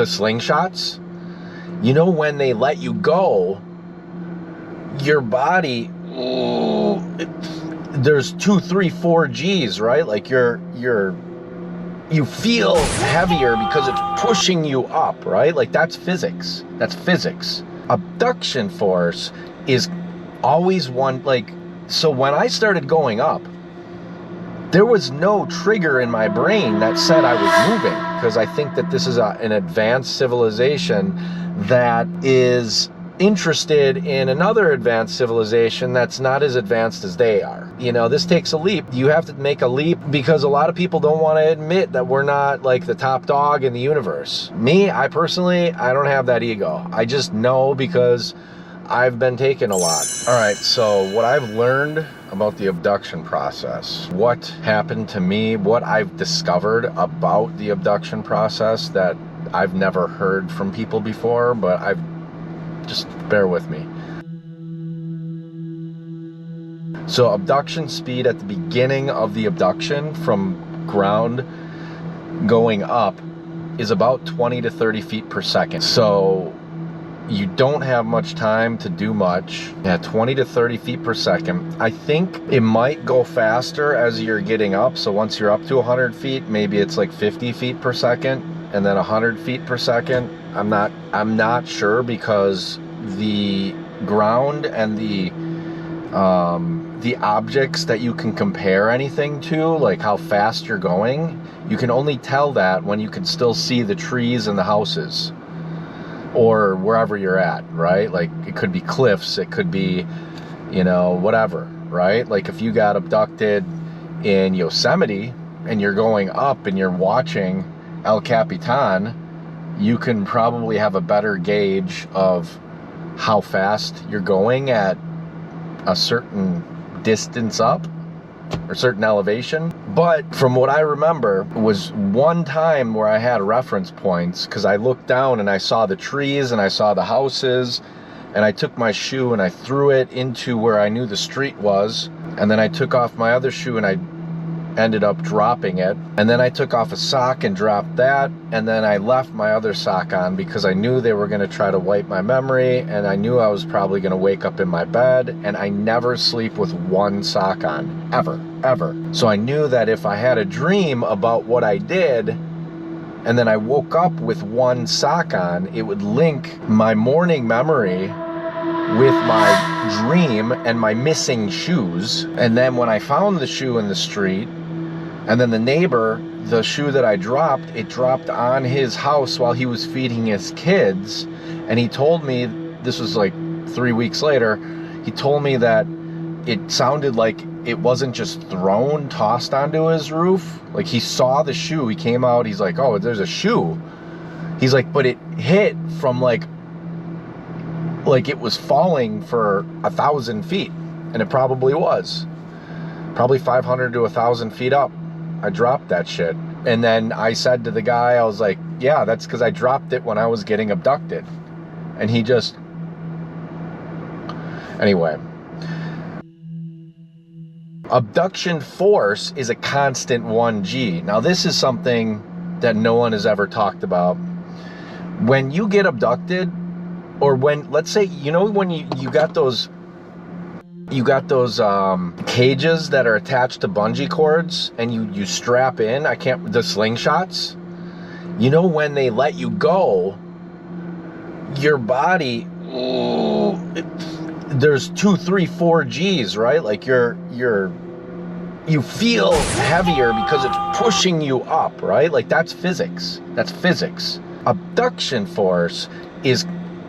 the slingshots, you know, when they let you go, your body, there's 2, 3, 4 G's, right? Like you feel heavier because it's pushing you up, right? Like that's physics. That's physics. Abduction force is always one, like, so when I started going up, there was no trigger in my brain that said I was moving, because I think that this is an advanced civilization that is interested in another advanced civilization that's not as advanced as they are. You know, this takes a leap. You have to make a leap because a lot of people don't want to admit that we're not like the top dog in the universe. Me, I personally, I don't have that ego. I just know because I've been taken a lot. All right, so what I've learned about the abduction process, what happened to me, what I've discovered about the abduction process that I've never heard from people before, but just bear with me. So abduction speed at the beginning of the abduction from ground going up is about 20 to 30 feet per second. So you don't have much time to do much. Yeah, 20 to 30 feet per second. I think it might go faster as you're getting up. So once you're up to 100 feet, maybe it's like 50 feet per second and then 100 feet per second. I'm not sure, because the ground and the objects that you can compare anything to, like how fast you're going, you can only tell that when you can still see the trees and the houses or wherever you're at, right? Like it could be cliffs, it could be, you know, whatever, right? Like if you got abducted in Yosemite and you're going up and you're watching El Capitan, you can probably have a better gauge of how fast you're going at a certain distance up or certain elevation. But from what I remember, it was one time where I had reference points, because I looked down and I saw the trees and I saw the houses, and I took my shoe and I threw it into where I knew the street was, and then I took off my other shoe and I ended up dropping it, and then I took off a sock and dropped that, and then I left my other sock on because I knew they were going to try to wipe my memory, and I knew I was probably going to wake up in my bed, and I never sleep with one sock on, ever. So I knew that if I had a dream about what I did and then I woke up with one sock on, it would link my morning memory with my dream and my missing shoes. And then when I found the shoe in the street, and then the neighbor, the shoe that I dropped, it dropped on his house while he was feeding his kids. And he told me, this was like 3 weeks later, he told me that it sounded like it wasn't just tossed onto his roof. Like he saw the shoe, he came out, he's like, oh, there's a shoe. He's like, but it hit from like it was falling for 1,000 feet. And it probably was. Probably 500 to 1,000 feet up. I dropped that shit. And then I said to the guy, I was like, yeah, that's because I dropped it when I was getting abducted. And he just... Anyway. Abduction force is a constant 1G. Now, this is something that no one has ever talked about. When you get abducted, or when, let's say, you know, when you got those cages that are attached to bungee cords and you strap in, the slingshots, you know, when they let you go, your body, there's 2, 3, 4 G's, right? Like you feel heavier because it's pushing you up, right? Like that's physics. That's physics. Abduction force is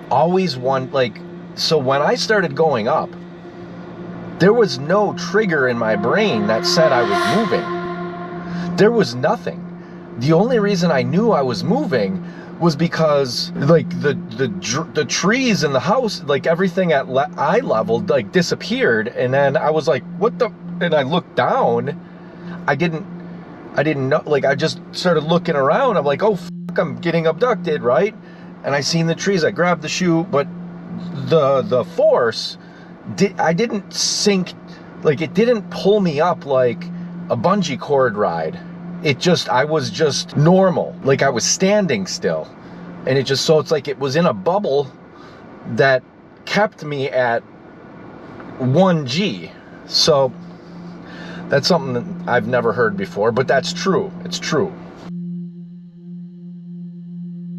always one, like, so when I started going up, there was no trigger in my brain that said I was moving. There was nothing. The only reason I knew I was moving was because like the trees in the house, like everything at eye level, like disappeared. And then I was like, what the, and I looked down. I didn't know, like I just started looking around. I'm like, oh fuck, I'm getting abducted, right? And I seen the trees, I grabbed the shoe, but the force, I didn't sink, like it didn't pull me up like a bungee cord ride. I was just normal, like I was standing still. And it just, so it's like it was in a bubble that kept me at 1G. So that's something that I've never heard before, but that's true. It's true.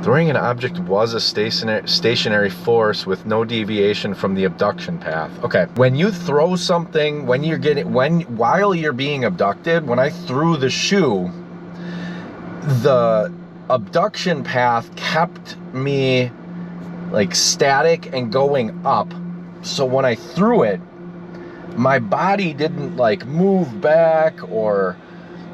Throwing an object was a stationary force with no deviation from the abduction path. Okay, when you throw something, while you're being abducted, when I threw the shoe, the abduction path kept me like static and going up. So when I threw it, my body didn't like move back or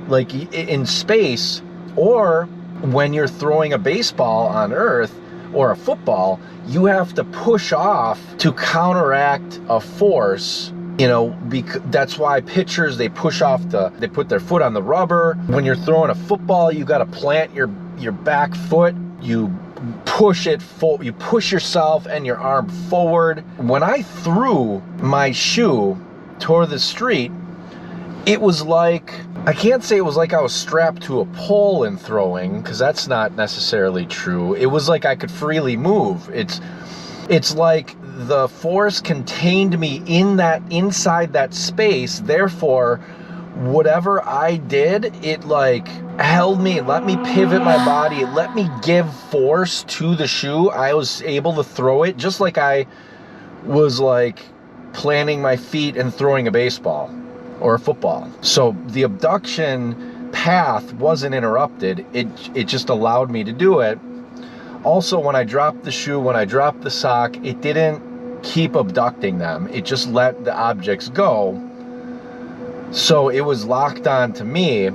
like in space. Or when you're throwing a baseball on Earth or a football, you have to push off to counteract a force. You know, because that's why pitchers, they push off they put their foot on the rubber. When you're throwing a football, you got to plant your back foot. You push it forward, you push yourself and your arm forward. When I threw my shoe toward the street, it was like, I can't say it was like I was strapped to a pole in throwing, because that's not necessarily true. It was like I could freely move. It's like the force contained me inside that space. Therefore, whatever I did, it like held me, it let me pivot my body, it let me give force to the shoe. I was able to throw it just like I was like planting my feet and throwing a baseball or a football. So the abduction path wasn't interrupted. It just allowed me to do it. Also, when I dropped the shoe, when I dropped the sock, it didn't keep abducting them. It just let the objects go. So it was locked on to me.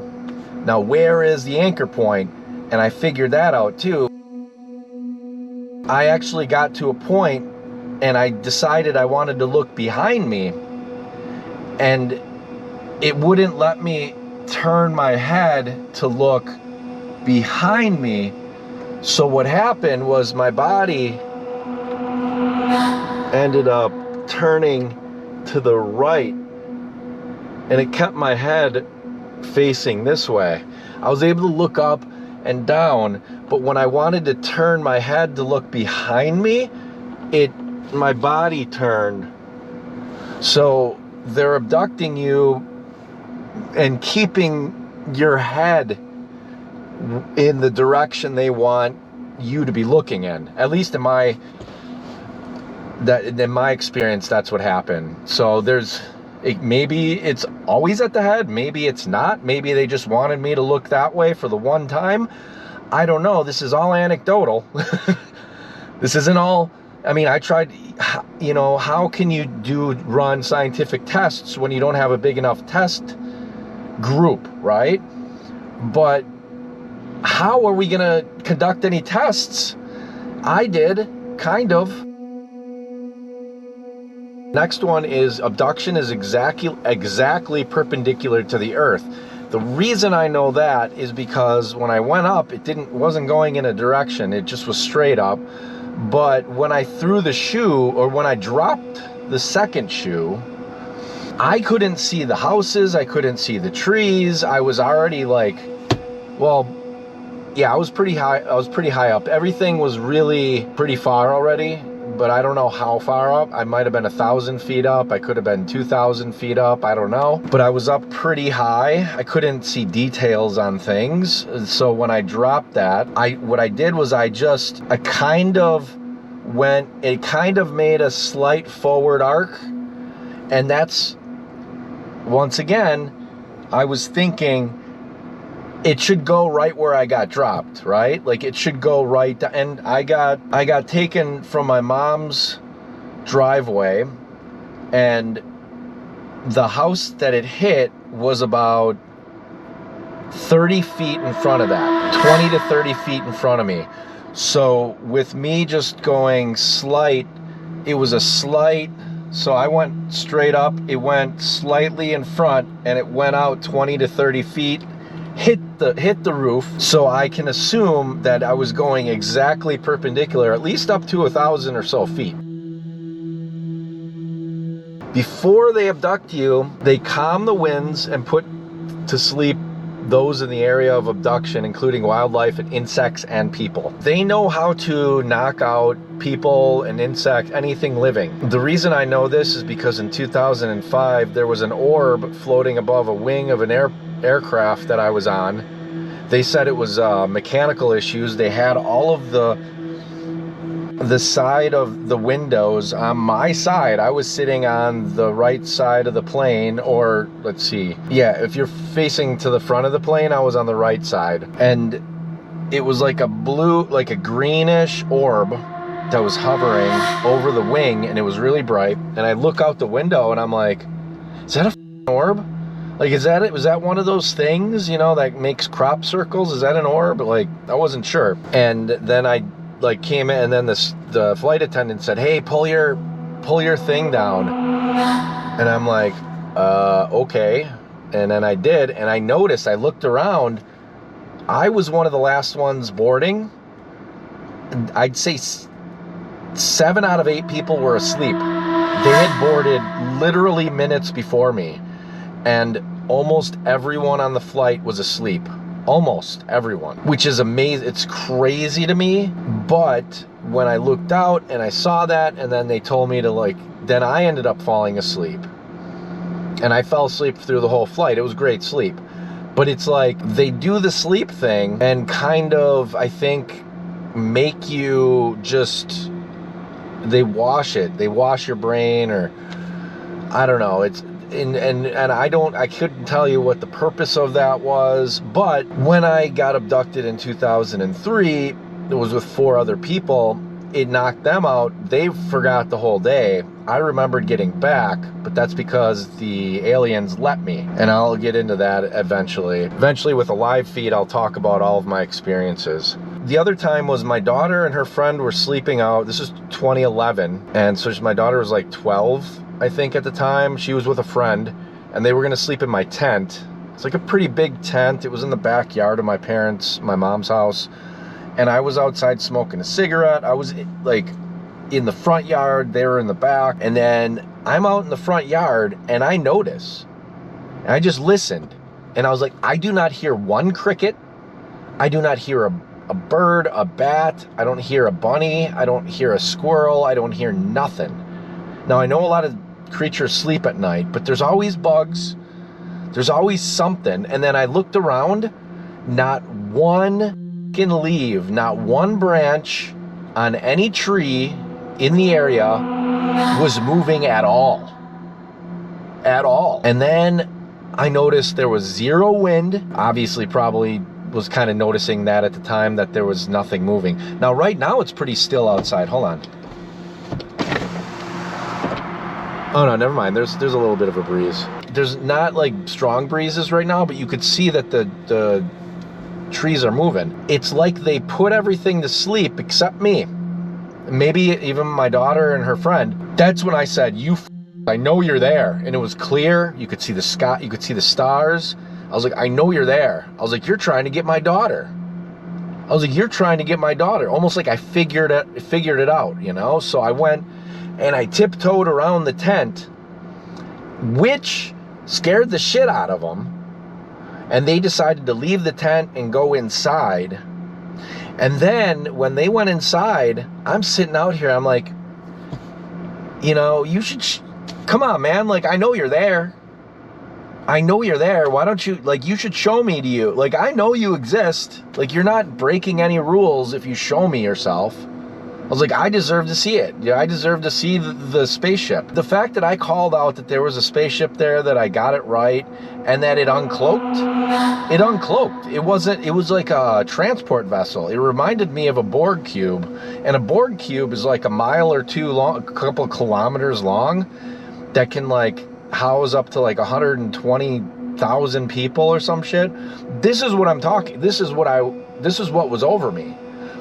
Now, where is the anchor point? And I figured that out too. I actually got to a point and I decided I wanted to look behind me, and it wouldn't let me turn my head to look behind me. So what happened was my body ended up turning to the right, and it kept my head facing this way. I was able to look up and down, but when I wanted to turn my head to look behind me, my body turned. So they're abducting you and keeping your head in the direction they want you to be looking in. At least in my experience, that's what happened. So maybe it's always at the head, maybe it's not. Maybe they just wanted me to look that way for the one time. I don't know. This is all anecdotal. This isn't all. I mean, I tried, you know, how can you run scientific tests when you don't have a big enough test group, right? But how are we going to conduct any tests? I did, kind of. Next one is abduction is exactly perpendicular to the Earth. The reason I know that is because when I went up, it wasn't going in a direction. It just was straight up. But when I threw the shoe, or when I dropped the second shoe, I couldn't see the houses, I couldn't see the trees. I was already like, well, yeah, I was pretty high up. Everything was really pretty far already, but I don't know how far up. I might have been 1,000 feet up. I could have been 2,000 feet up. I don't know. But I was up pretty high. I couldn't see details on things. So when I dropped that, what I did was it kind of made a slight forward arc. And that's, once again, I was thinking, it should go right where I got dropped, right? Like it should go right, and I got taken from my mom's driveway, and the house that it hit was about 30 feet in front of that, 20 to 30 feet in front of me. So with me just going slight, it was a slight, so I went straight up, it went slightly in front, and it went out 20 to 30 feet, hit the roof. So I can assume that I was going exactly perpendicular, at least up to 1,000 or so feet. Before they abduct you, they calm the winds and put to sleep those in the area of abduction, including wildlife and insects and people. They know how to knock out people and insects, anything living. The reason I know this is because in 2005, there was an orb floating above a wing of an aircraft that I was on. They said it was mechanical issues. They had all of the side of the windows on my side. I was sitting on the right side of the plane, or let's see, yeah, if you're facing to the front of the plane, I was on the right side, and it was like a blue, like a greenish orb that was hovering over the wing, and it was really bright. And I look out the window and I'm like, is that a orb? Like, is that it? Was that one of those things, you know, that makes crop circles? Is that an orb? Like, I wasn't sure. And then I like came in, and then the flight attendant said, hey, pull your thing down. And I'm like, okay. And then I did, and I noticed, I looked around, I was one of the last ones boarding. I'd say 7 out of 8 people were asleep. They had boarded literally minutes before me, and almost everyone on the flight was asleep. Almost everyone, which is amazing. It's crazy to me. But when I looked out and I saw that, and then they told me to like, then I ended up falling asleep, and I fell asleep through the whole flight. It was great sleep. But it's like they do the sleep thing and kind of, I think, make you just, they wash your brain, or I don't know. It's and I couldn't tell you what the purpose of that was. But when I got abducted in 2003, it was with 4 other people. It knocked them out. They forgot the whole day. I remembered getting back, but that's because the aliens let me. And I'll get into that eventually. Eventually, with a live feed, I'll talk about all of my experiences. The other time was my daughter and her friend were sleeping out. This is 2011. And so my daughter was like 12, I think, at the time. She was with a friend, and they were gonna sleep in my tent. It's like a pretty big tent. It was in the backyard of my mom's house. And I was outside smoking a cigarette. I was like in the front yard, they were in the back. And then I'm out in the front yard, and I notice, and I just listened, and I was like, I do not hear one cricket. I do not hear a bird, a bat. I don't hear a bunny. I don't hear a squirrel. I don't hear nothing. Now, I know a lot of creatures sleep at night, but there's always bugs. There's always something. And then I looked around, not one leaf, not one branch on any tree in the area was moving at all. At all. And then I noticed there was 0 wind. Obviously, probably was kind of noticing that at the time, that there was nothing moving. Now, right now, it's pretty still outside. Hold on. Oh, no, never mind. There's a little bit of a breeze. There's not like strong breezes right now, but you could see that the trees are moving. It's like they put everything to sleep except me. Maybe even my daughter and her friend. That's when I said, I know you're there. And it was clear. You could see the sky. You could see the stars. I was like, I know you're there. I was like, you're trying to get my daughter. I was like, you're trying to get my daughter. Almost like I figured it out, you know? So I went and I tiptoed around the tent, which scared the shit out of them. And they decided to leave the tent and go inside. And then when they went inside, I'm sitting out here. I'm like, you know, you should, come on, man. Like, I know you're there. I know you're there. Why don't you, like, you should show me to you. Like, I know you exist. Like, you're not breaking any rules if you show me yourself. I was like, I deserve to see it. Yeah, I deserve to see the spaceship. The fact that I called out that there was a spaceship there, that I got it right, and that it uncloaked. It uncloaked. It was like a transport vessel. It reminded me of a Borg cube. And a Borg cube is like a mile or 2 long, a couple kilometers long, that can like house up to like 120,000 people or some shit. This is what I'm talking. This is what was over me.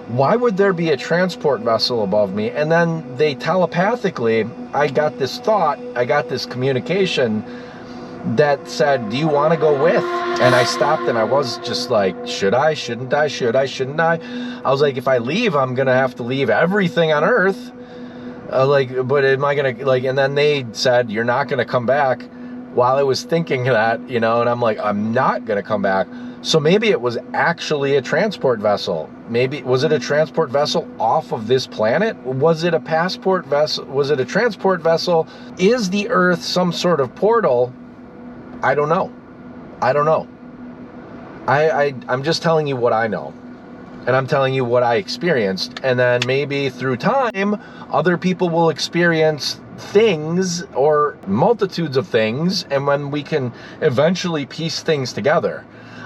Why would there be a transport vessel above me? And then they telepathically, I got this thought, I got this communication that said, do you want to go with? And I stopped, and I was just like, should I, shouldn't I, should I, shouldn't I? I was like, if I leave, I'm going to have to leave everything on Earth. But am I going to, like, and then they said, you're not going to come back. While I was thinking that, you know, and I'm like, I'm not going to come back. So maybe it was actually a transport vessel. Maybe, was it a transport vessel off of this planet? Was it a passport vessel? Was it a transport vessel? Is the Earth some sort of portal? I don't know. I don't know. I'm just telling you what I know. And I'm telling you what I experienced. And then maybe through time, other people will experience things or multitudes of things. And when we can eventually piece things together.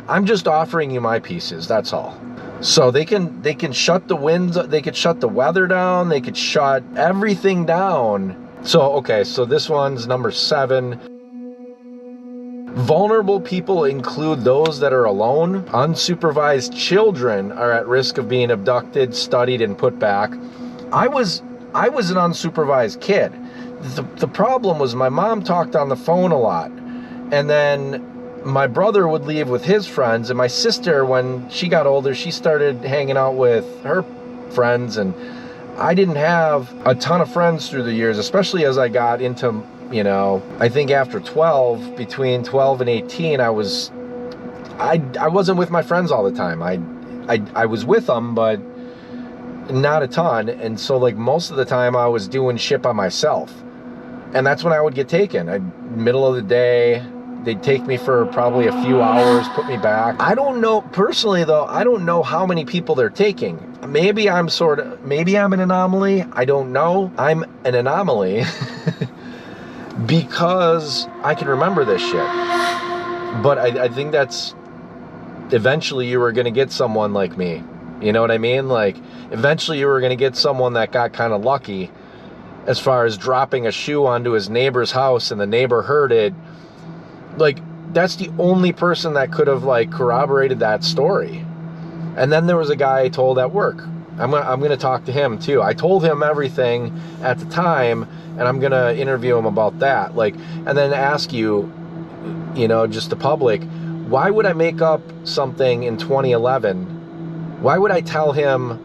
I'm just offering you my pieces, that's all. So they can shut the winds, they could shut the weather down, they could shut everything down. So, okay, so this one's number 7. Vulnerable people include those that are alone. Unsupervised children are at risk of being abducted, studied, and put back. I was an unsupervised kid. The problem was my mom talked on the phone a lot. And then my brother would leave with his friends, and my sister, when she got older, she started hanging out with her friends, and I didn't have a ton of friends through the years, especially as I got into, you know, I think after 12, between 12 and 18, I wasn't with my friends all the time. I was with them, but not a ton, and so like most of the time I was doing shit by myself, and that's when I would get taken. Middle of the day, they'd take me for probably a few hours, put me back. I don't know, personally though, I don't know how many people they're taking. Maybe I'm an anomaly. I don't know. I'm an anomaly because I can remember this shit. But I think that's, eventually you were going to get someone like me. You know what I mean? Like, eventually you were going to get someone that got kind of lucky as far as dropping a shoe onto his neighbor's house and the neighbor heard it. Like, that's the only person that could have like corroborated that story. And then there was a guy I told at work. I'm gonna talk to him too. I told him everything at the time, and I'm gonna interview him about that. Like, and then ask you, you know, just the public, why would I make up something in 2011? Why would I tell him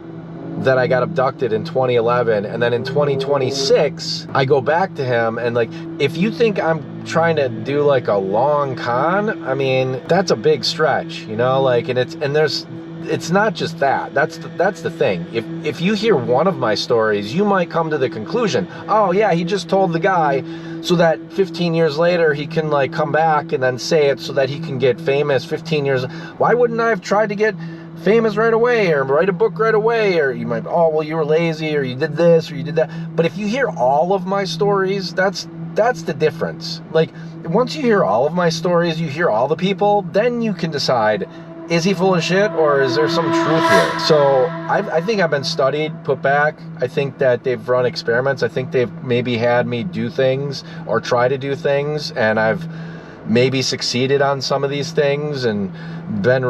that I got abducted in 2011, and then in 2026 I go back to him, and like, if you think I'm trying to do like a long con, I mean, that's a big stretch, you know, like, and it's not just that. That's the thing. If you hear one of my stories, you might come to the conclusion, oh yeah, he just told the guy so that 15 years later he can like come back and then say it so that he can get famous 15 years. Why wouldn't I have tried to get famous right away, or write a book right away? Or you might, oh well, you were lazy, or you did this, or you did that. But if you hear all of my stories, that's the difference. Like, once you hear all of my stories, you hear all the people, then you can decide, is he full of shit, or is there some truth here? So I think I've been studied, put back. I think that they've run experiments. I think they've maybe had me do things or try to do things, and I've maybe succeeded on some of these things and been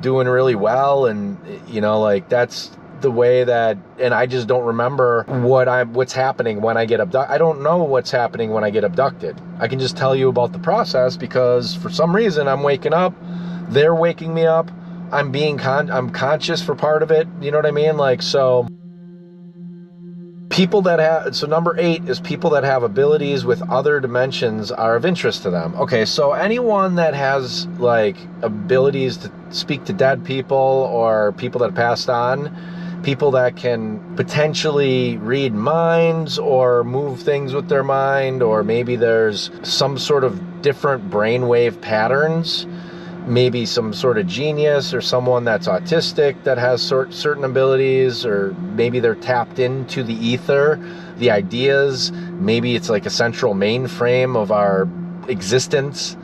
doing really well. And, you know, like, that's the way that, and I just don't remember what's happening when I get abducted. I don't know what's happening when I get abducted. I can just tell you about the process because for some reason I'm waking up, they're waking me up, I'm conscious for part of it, you know what I mean? Like, so people that have, so number 8 is people that have abilities with other dimensions are of interest to them. Okay, so anyone that has like abilities to speak to dead people, or people that passed on, people that can potentially read minds or move things with their mind, or maybe there's some sort of different brainwave patterns, maybe some sort of genius, or someone that's autistic that has certain abilities, or maybe they're tapped into the ether, the ideas, maybe it's like a central mainframe of our existence,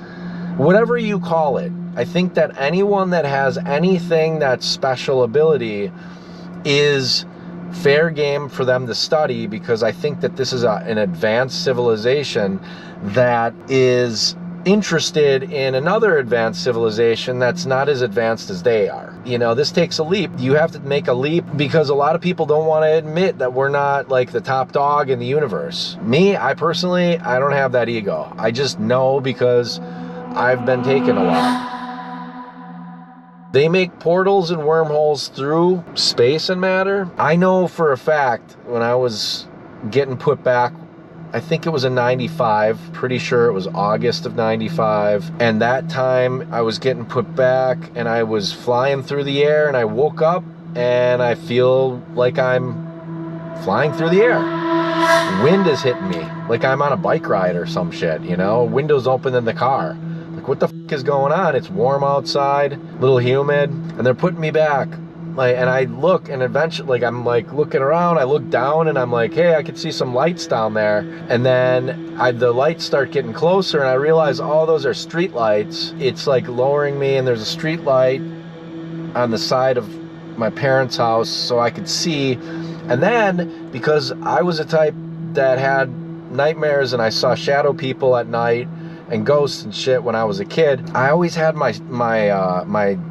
whatever you call it. I think that anyone that has anything that's special ability is fair game for them to study, because I think that this is an advanced civilization that is interested in another advanced civilization that's not as advanced as they are. You know, this takes a leap. You have to make a leap because a lot of people don't want to admit that we're not like the top dog in the universe. Me, I personally, I don't have that ego. I just know because I've been taken a lot. They make portals and wormholes through space and matter. I know for a fact when I was getting put back I think it was in 95. Pretty sure it was August of 95. And that time I was getting put back and I was flying through the air, and I woke up and I feel like I'm flying through the air. Wind is hitting me like I'm on a bike ride or some shit, you know? Windows open in the car. Like, what the fuck is going on? It's warm outside, a little humid, and they're putting me back. Like, and I look, and eventually, like, I'm like looking around, I look down and I'm like, hey, I can see some lights down there. And then the lights start getting closer and I realize all those are street lights. It's like lowering me, and there's a street light on the side of my parents' house so I could see. And then, because I was a type that had nightmares and I saw shadow people at night and ghosts and shit when I was a kid, I always had my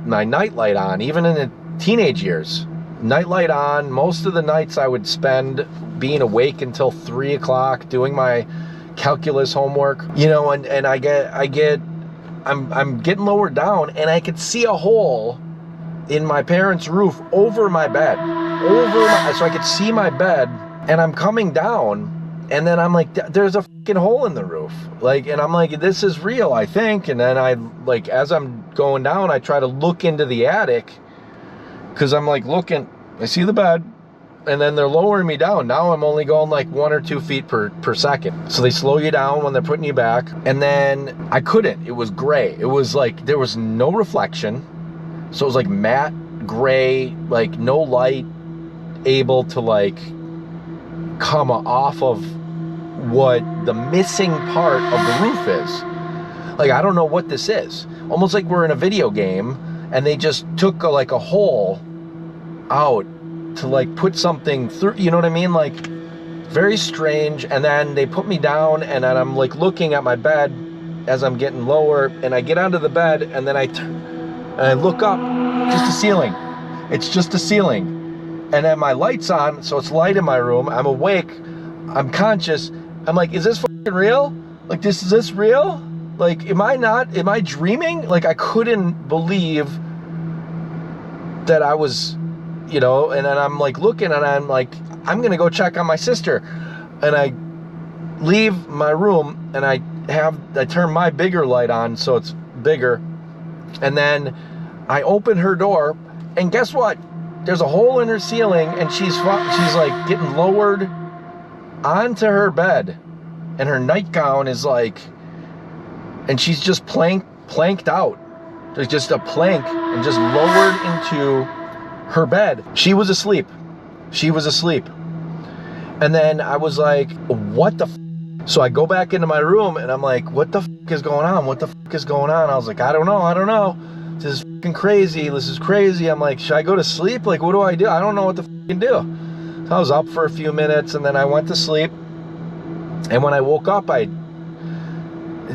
nightlight on, even in the teenage years. Nightlight on. Most of the nights I would spend being awake until 3 o'clock doing my calculus homework, you know, and I'm getting lower down, and I could see a hole in my parents' roof over my bed, so I could see my bed, and I'm coming down, and then I'm like, there's a fucking hole in the roof, like, and I'm like, this is real, I think. And then I, like, as I'm going down, I try to look into the attic, because I'm like looking, I see the bed, and then they're lowering me down. Now I'm only going like 1 or 2 feet per second. So they slow you down when they're putting you back. And then I couldn't, it was gray. It was like, there was no reflection. So it was like matte gray, like no light able to like come off of what the missing part of the roof is. Like, I don't know what this is. Almost like we're in a video game and they just took like a hole out to like put something through, you know what I mean? Like, very strange. And then they put me down, and then I'm like looking at my bed as I'm getting lower, and I get onto the bed, and then I look up, just a ceiling. It's just a ceiling. And then my light's on, so it's light in my room. I'm awake, I'm conscious. I'm like, is this fucking real? Like, is this real? Like, am I dreaming? Like, I couldn't believe that I was, you know. And then I'm like looking, and I'm like, I'm gonna go check on my sister. And I leave my room, and I turn my bigger light on so it's bigger. And then I open her door, and guess what? There's a hole in her ceiling, and she's like getting lowered onto her bed, and her nightgown is like, and she's just planked out. There's just a plank, and just lowered into her bed. She was asleep. And then I was like, what the f? So I go back into my room, and I'm like, what the f is going on? What the f is going on? I was like, I don't know. This is fucking crazy. This is crazy. I'm like, should I go to sleep? Like, what do? I don't know what to fucking do. So I was up for a few minutes, and then I went to sleep. And when I woke up, I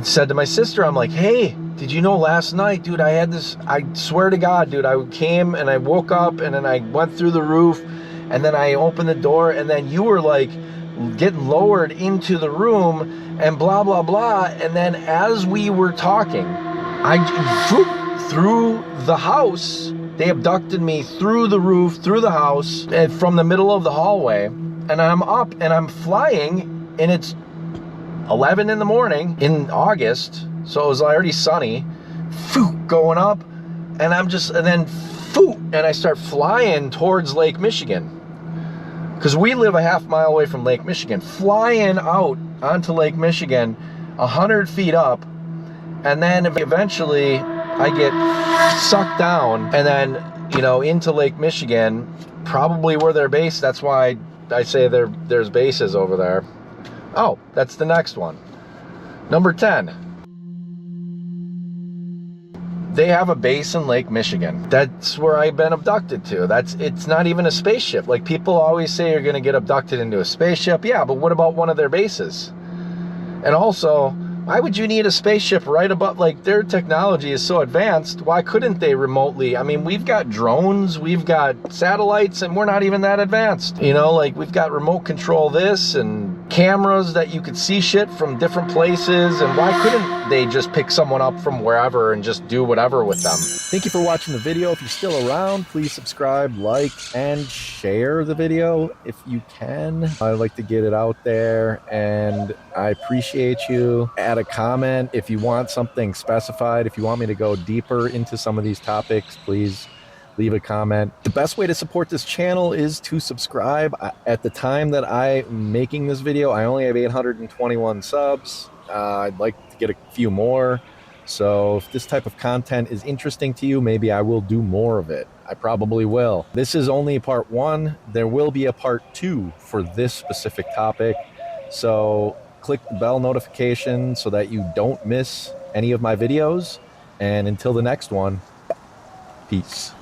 said to my sister, I'm like, hey, did you know last night, dude, I had this, I swear to God, dude, I came and I woke up, and then I went through the roof, and then I opened the door, and then you were like getting lowered into the room, and blah, blah, blah. And then as we were talking, through the house, they abducted me through the roof, through the house, and from the middle of the hallway. And I'm up and I'm flying, and it's 11 in the morning in August, so it was already sunny, going up, and I'm just, and then and I start flying towards Lake Michigan, because we live a half mile away from Lake Michigan, flying out onto Lake Michigan, 100 feet up, and then eventually I get sucked down, and then, you know, into Lake Michigan, probably where their base, that's why I say there's bases over there. Oh, that's the next one. Number 10. They have a base in Lake Michigan. That's where I've been abducted to. It's not even a spaceship. Like, people always say you're gonna get abducted into a spaceship. Yeah, but what about one of their bases? And also, why would you need a spaceship right above, like, their technology is so advanced, why couldn't they remotely? I mean, we've got drones, we've got satellites, and we're not even that advanced. You know, like, we've got remote control this, and cameras that you could see shit from different places, and why couldn't they just pick someone up from wherever and just do whatever with them? Thank you for watching the video. If you're still around, please subscribe, like, and share the video if you can. I'd like to get it out there, and I appreciate you. Add a comment if you want something specified. If you want me to go deeper into some of these topics, please leave a comment. The best way to support this channel is to subscribe. At the time that I'm making this video, I only have 821 subs. I'd like to get a few more. So if this type of content is interesting to you, maybe I will do more of it. I probably will. This is only part 1. There will be a part 2 for this specific topic. So click the bell notification so that you don't miss any of my videos. And until the next one, peace.